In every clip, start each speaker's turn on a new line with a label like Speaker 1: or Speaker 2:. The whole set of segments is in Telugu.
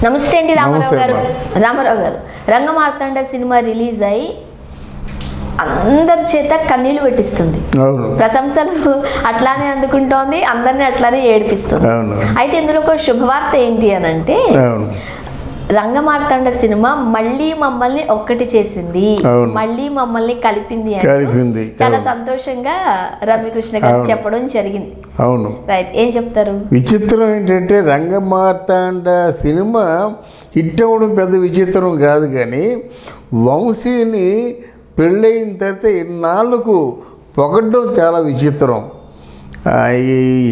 Speaker 1: నమస్తే అండి రామారావు గారు. రంగమార్తాండ సినిమా రిలీజ్ అయ్యి అందరి చేత కన్నీళ్లు పెట్టిస్తుంది. ప్రశంసలు అట్లానే అందుకుంటోంది, అందరినీ అట్లానే ఏడిపిస్తుంది. అయితే ఇందులో ఒక శుభవార్త ఏంటి అని అంటే, రంగమార్తాండ సినిమా మళ్ళీ మమ్మల్ని ఒక్కటి చేసింది, మళ్ళీ మమ్మల్ని కలిపింది. చాలా సంతోషంగా రమ్యకృష్ణ గారు చెప్పడం జరిగింది.
Speaker 2: అవును,
Speaker 1: రైట్. ఏం చెప్తారు?
Speaker 2: విచిత్రం ఏంటంటే రంగమార్తాండ సినిమా హిట్ అవ్వడం పెద్ద విచిత్రం కాదు, కానీ వంశీని పెళ్ళయిన తర్వాత ఇన్నాళ్ళకు పొగడ్డం చాలా విచిత్రం.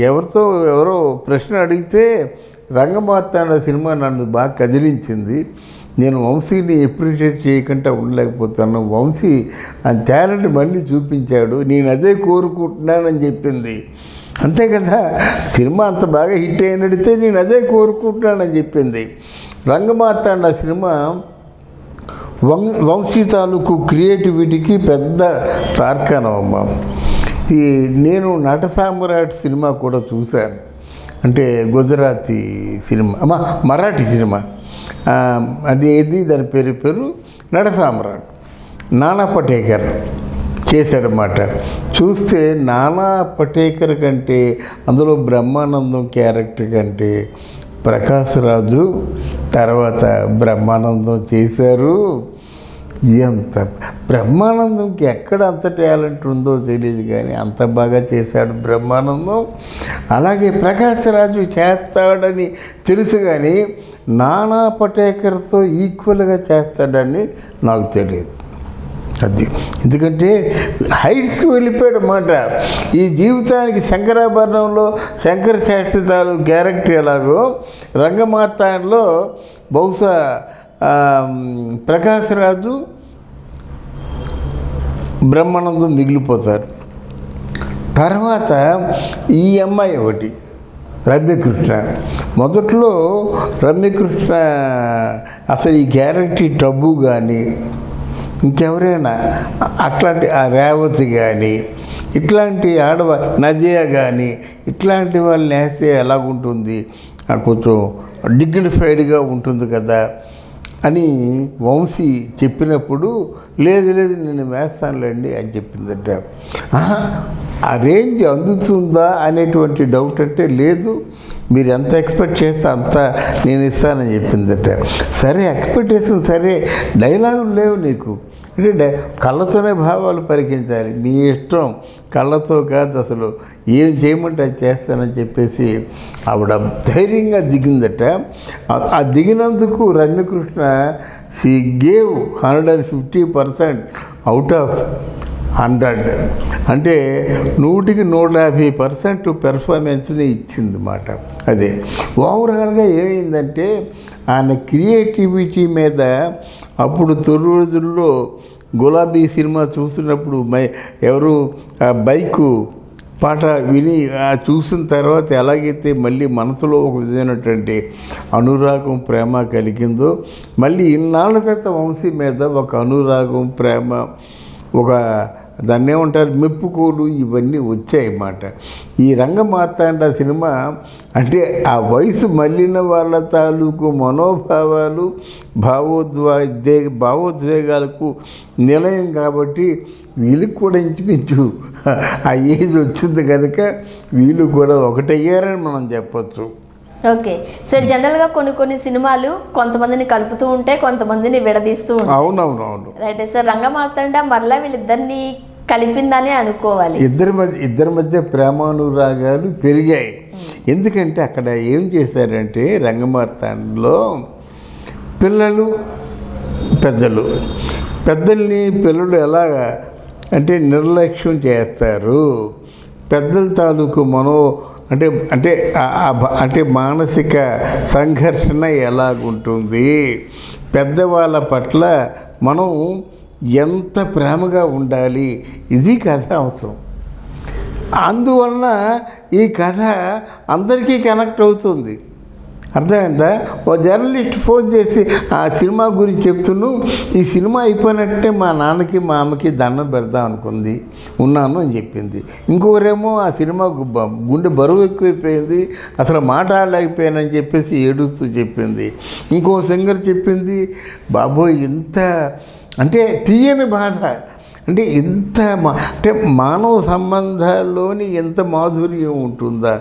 Speaker 2: ఎవరో ప్రశ్న అడిగితే రంగమార్తాండ సినిమా నన్ను బాగా కదిలించింది, నేను వంశీని ఎప్రిషియేట్ చేయకుండా ఉండలేకపోతాను, వంశీ ఆ టాలెంట్ మళ్ళీ చూపించాడు, నేను అదే కోరుకుంటున్నానని చెప్పింది. అంతే కదా, సినిమా అంత బాగా హిట్ అయినడితే నేను అదే కోరుకుంటున్నానని చెప్పింది. రంగమార్తాండ సినిమా వంశీ తాలూకు క్రియేటివిటీకి పెద్ద తార్కాణం. నేను నట సామ్రాట్ సినిమా కూడా చూశాను, అంటే గుజరాతీ సినిమా, మరాఠీ సినిమా, అది ఏది దాని పేరు నట సామ్రాట్, నానా పటేకర్ చేశాడన్నమాట. చూస్తే నానా పటేకర్ కంటే, అందులో బ్రహ్మానందం క్యారెక్టర్ కంటే ప్రకాష్ రాజు తర్వాత బ్రహ్మానందం చేశారు. ఎంత బ్రహ్మానందంకి ఎక్కడ అంత టాలెంట్ ఉందో తెలియదు, కానీ అంత బాగా చేశాడు బ్రహ్మానందం. అలాగే ప్రకాష్ రాజు చేస్తాడని తెలుసు, కానీ నానా పటేకర్తో ఈక్వల్గా చేస్తాడని నాకు తెలియదు. అది ఎందుకంటే హైట్స్కి వెళ్ళిపోయాడు అన్నమాట. ఈ జీవితానికి శంకరాభరణంలో శంకర శాస్త్రి తాలూకు క్యారెక్టర్ ఎలాగో రంగమార్తాండలో బహుశా ప్రకాష్ రాజు బ్రహ్మానందం మిగిలిపోతారు. తర్వాత ఈ అమ్మాయి ఒకటి రమ్యకృష్ణ. మొదట్లో రమ్యకృష్ణ అసలు ఈ క్యారెక్టర్ టబ్బు కానీ ఇంకెవరైనా అట్లాంటి ఆ రేవతి కానీ ఇట్లాంటి ఆడవాళ్ళు నదియా కానీ ఇట్లాంటి వాళ్ళు వేస్తే ఎలాగుంటుంది, కొంచెం డిగ్నిఫైడ్గా ఉంటుంది కదా అని వంశీ చెప్పినప్పుడు లేదు నేను వేస్తానులేండి అని చెప్పిందట. ఆ రేంజ్ అందుతుందా అనేటువంటి డౌట్ అంటే లేదు, మీరు ఎంత ఎక్స్పెక్ట్ చేస్తే అంత నేను ఇస్తానని చెప్పిందట. సరే ఎక్స్పెక్టేషన్ సరే, డైలాగులు లేవు నీకు అంటే కళ్ళతోనే భావాలు పరికించాలి, మీ ఇష్టం, కళ్ళతో కాదు, అసలు ఏం చేయమంటే అది చేస్తానని చెప్పేసి ఆవిడ ధైర్యంగా దిగిందట. ఆ దిగినందుకు Ramya Krishna she gave 150% out of 100, అంటే 150% పెర్ఫార్మెన్స్ని ఇచ్చిందన్నమాట. అదే ఓవరాల్గా ఏమైందంటే ఆయన క్రియేటివిటీ మీద అప్పుడు తొలి రోజుల్లో గులాబీ సినిమా చూస్తున్నప్పుడు ఎవరు బైకు పాట విని చూసిన తర్వాత ఎలాగైతే మళ్ళీ మనసులో ఒక విధమైనటువంటి అనురాగం ప్రేమ కలిగిందో, మళ్ళీ ఇన్నాళ్ళ తర్వాత వంశీ మీద ఒక అనురాగం ప్రేమ, ఒక దాన్ని ఏమంటారు మెప్పుకోలు, ఇవన్నీ వచ్చాయన్నమాట. ఈ రంగమార్తాండ సినిమా అంటే ఆ వయసు మళ్ళిన వాళ్ళ తాలూకు మనోభావాలు భావోద్వేగాలకు నిలయం కాబట్టి వీళ్ళకి కూడా ఇంచుమించు ఆ ఏజ్ వచ్చింది కనుక వీళ్ళు కూడా ఒకటయ్యారని మనం చెప్పచ్చు.
Speaker 1: ఓకే సార్, జనరల్గా కొన్ని సినిమాలు కొంతమందిని కలుపుతూ ఉంటాయి, కొంతమందిని విడదీస్తూ ఉంటాయి.
Speaker 2: అవునవునవును,
Speaker 1: రైట్ సార్. రంగమార్తాండ మరలా వీళ్ళిద్దరిని కలిపిందని అనుకోవాలి.
Speaker 2: ఇద్దరి మధ్య ప్రేమానురాగాలు పెరిగాయి. ఎందుకంటే అక్కడ ఏం చేశారంటే రంగమార్తాండలో పిల్లలు పెద్దల్ని పిల్లలు ఎలా అంటే నిర్లక్ష్యం చేస్తారు, పెద్దల తాలూకు అంటే మానసిక సంఘర్షణ ఎలాగుంటుంది, పెద్దవాళ్ళ పట్ల మనం ఎంత ప్రేమగా ఉండాలి, ఇది కథ అవసరం. అందువలన ఈ కథ అందరికీ కనెక్ట్ అవుతుంది. అర్థమైందా? ఓ జర్నలిస్ట్ ఫోన్ చేసి ఆ సినిమా గురించి చెప్తున్నావు, ఈ సినిమా అయిపోయినట్టే మా నాన్నకి మా అమ్మకి దండం పెడదాం అనుకుంది, ఉన్నాను అని చెప్పింది. ఇంకొకరేమో ఆ సినిమా గుండె బరువు ఎక్కువైపోయింది, అసలు మాట్లాడలేకపోయానని చెప్పేసి ఏడుస్తూ చెప్పింది. ఇంకో సింగర్ చెప్పింది, బాబోయ్ ఇంత అంటే తీయని బాధ, అంటే ఇంత అంటే మానవ సంబంధాల్లోని ఎంత మాధుర్యం ఉంటుందా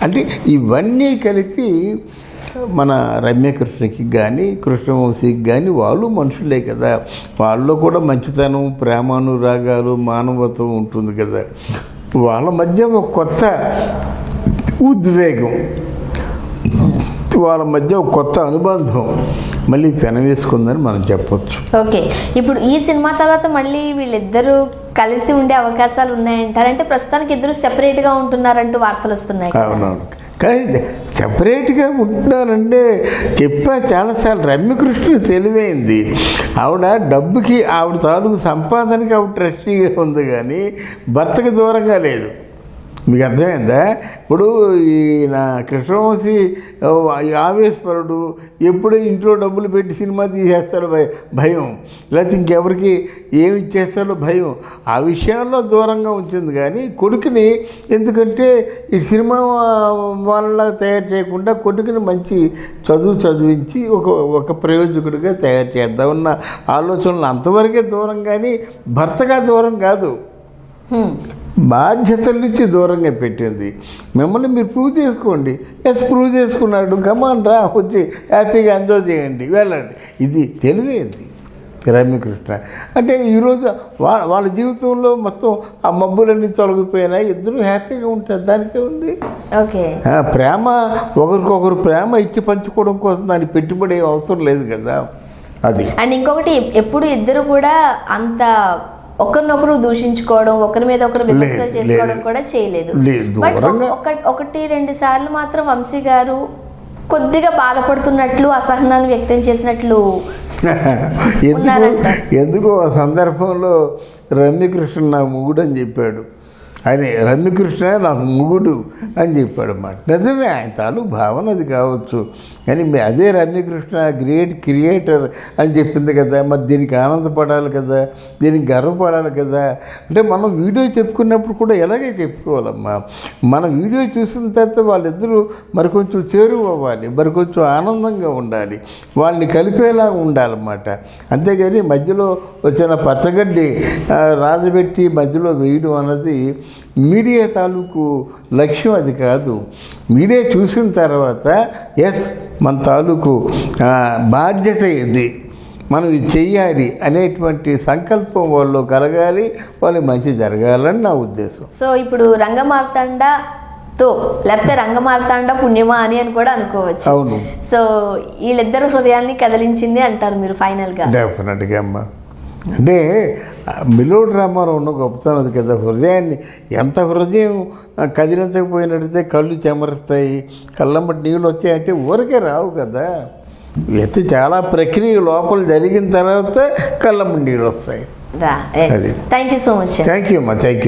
Speaker 2: అంటే ఇవన్నీ కలిపి మన రమ్యకృష్ణకి కానీ కృష్ణవంశీకి కానీ వాళ్ళు మనుషులే కదా, వాళ్ళలో కూడా మంచితనం, ప్రేమానురాగాలు, మానవత్వం ఉంటుంది కదా. వాళ్ళ మధ్య ఒక కొత్త ఉద్వేగం, వాళ్ళ మధ్య ఒక కొత్త అనుబంధం మళ్ళీ పెనవేసుకుందని మనం చెప్పొచ్చు.
Speaker 1: ఓకే, ఇప్పుడు ఈ సినిమా తర్వాత మళ్ళీ వీళ్ళిద్దరూ కలిసి ఉండే అవకాశాలు ఉన్నాయంటారంటే ప్రస్తుతానికి ఇద్దరు సెపరేట్గా ఉంటున్నారంటూ వార్తలు వస్తున్నాయి.
Speaker 2: అవునవును, కానీ సెపరేట్గా ఉంటున్నారంటే చెప్పా చాలాసార్లు. రమ్యకృష్ణ తెలివైంది, ఆవిడ డబ్బుకి ఆవిడ తాలూకు సంపాదనకి ఆవిడ ట్రస్టీగా ఉంది కానీ భర్తకి దూరంగా లేదు. మీకు అర్థమైందా? ఇప్పుడు ఈ నా కృష్ణవంశీ ఆవేశపరుడు, ఎప్పుడూ ఇంట్లో డబ్బులు పెట్టి సినిమా తీసేస్తాడో భయం, లేకపోతే ఇంకెవరికి ఏమి ఇచ్చేస్తాడో భయం, ఆ విషయాల్లో దూరంగా ఉంచింది. కానీ కొడుకుని ఎందుకంటే ఈ సినిమా వాళ్ళ తయారు చేయకుండా కొడుకుని మంచి చదివించి ఒక ప్రయోజకుడిగా తయారు చేద్దామన్న ఆలోచనలు అంతవరకే దూరం, కానీ భర్తగా దూరం కాదు, బాధ్యతల నుంచి దూరంగా పెట్టింది. మిమ్మల్ని మీరు ప్రూవ్ చేసుకోండి, ప్రూవ్ చేసుకున్నాడు, కమాన్ రా వచ్చి హ్యాపీగా ఎంజాయ్ చేయండి, వెళ్ళండి. ఇది తెలివేది రమ్యకృష్ణ. అంటే ఈరోజు వాళ్ళ జీవితంలో మొత్తం ఆ మబ్బులన్నీ తొలగిపోయినాయి, ఇద్దరు హ్యాపీగా ఉంటారు, దానికే ఉంది.
Speaker 1: ఓకే,
Speaker 2: ప్రేమ ఒకరికొకరు ప్రేమ ఇచ్చి పంచుకోవడం కోసం దానికి పెట్టుబడి అవసరం లేదు కదా. అది
Speaker 1: అండ్ ఇంకొకటి, ఎప్పుడు ఇద్దరు కూడా అంత ఒకరినొకరు దూషించుకోవడం, ఒకరి మీద ఒకరు విమర్శలు చేసుకోవడం కూడా చేయలేదు. బట్ ఒకటి రెండు సార్లు మాత్రం వంశీ గారు కొద్దిగా బాధపడుతున్నట్లు, అసహనాన్ని వ్యక్తం చేసినట్లు
Speaker 2: ఎందుకో ఆ సందర్భంలో రమ్యకృష్ణ నా మొగుడు అని చెప్పాడు. ఆయన రమ్యకృష్ణ నాకు మొగుడు అని చెప్పాడు అన్నమాట. నిజమే, ఆయన తాలూ భావన అది కావచ్చు, కానీ అదే రమ్యకృష్ణ గ్రేట్ క్రియేటర్ అని చెప్పింది కదా, మరి దీనికి ఆనందపడాలి కదా, దీనికి గర్వపడాలి కదా. అంటే మనం వీడియో చెప్పుకున్నప్పుడు కూడా ఎలాగే చెప్పుకోవాలమ్మా. మన వీడియో చూసిన తర్వాత వాళ్ళిద్దరూ మరి కొంచెం చేరువ అవ్వాలి, మరి కొంచెం ఆనందంగా ఉండాలి, వాళ్ళని కలిపేలా ఉండాలన్నమాట. అంతేగాని మధ్యలో వచ్చిన పచ్చగడ్డి రాజబెట్టి మధ్యలో వేయడం అన్నది మీడియా తాలూకు లక్ష్యం అది కాదు. మీడియా చూసిన తర్వాత ఎస్ మన తాలూకు బాధ్యత ఇది, మనం ఇది చెయ్యాలి అనేటువంటి సంకల్పం వాళ్ళు కలగాలి, వాళ్ళకి మంచి జరగాలని నా ఉద్దేశం.
Speaker 1: సో ఇప్పుడు రంగమార్తాండతో లేకపోతే రంగమార్తాండ పుణ్యమా అని కూడా అనుకోవచ్చు.
Speaker 2: అవును.
Speaker 1: సో వీళ్ళిద్దరు హృదయాన్ని కదిలించింది అంటారు మీరు ఫైనల్గా?
Speaker 2: డెఫినెట్గా అమ్మా. అంటే మెలో డ్రామాలో ఉన్న గొప్పతనం అది కదా. హృదయాన్ని ఎంత హృదయం కదిలించకపోయినట్టయితే కళ్ళు చెమరుస్తాయి, కళ్ళమ్మటి నీళ్ళు వచ్చాయంటే ఊరికే రావు కదా. అయితే చాలా ప్రక్రియ లోపల జరిగిన తర్వాత కళ్ళమ్మటి నీళ్ళు వస్తాయి.
Speaker 1: Thank you so much.
Speaker 2: Thank you అమ్మా, థ్యాంక్ యూ.